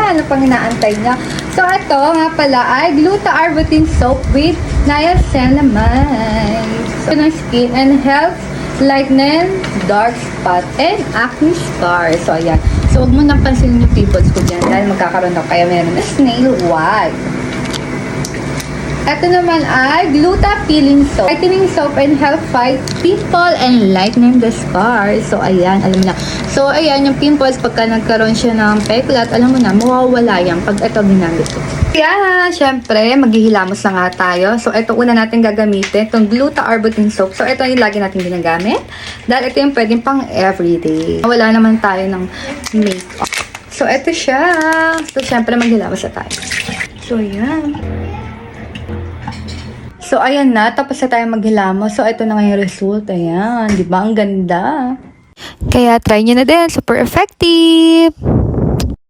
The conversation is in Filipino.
Ano pang inaantay niya? So, ito nga pala ay Gluta Arbutin Soap with Niacinamide. So, ng skin and health, lightning, dark spot, and acne scars. So, ayan. So, huwag mo nang pansinin yung pimples ko dyan dahil magkakaroon ako kaya meron na snail white. Ito naman ay Gluta Peeling Soap. Whitening soap and help fight pimple and lightening the scars. So, ayan. Alam mo na. So, ayan. Yung pimples, pagka nagkaroon siya ng peklat, alam mo na, mawawala yan pag ito ginamit ko. Kaya, syempre, maghihilamos na nga tayo. So, ito una natin gagamitin. Itong Gluta Arbutin Soap. So, ito yung lagi natin ginagamit. Dahil ito yung pwedeng pang everyday. Wala naman tayo ng makeup. So, ito siya. So, syempre, maghilamos na tayo. So, ayan. So, ayan na. Tapos na tayo maghilamos. So, ito na nga yung result. Ayan. Di ba? Ang ganda. Kaya, try nyo na din. Super effective!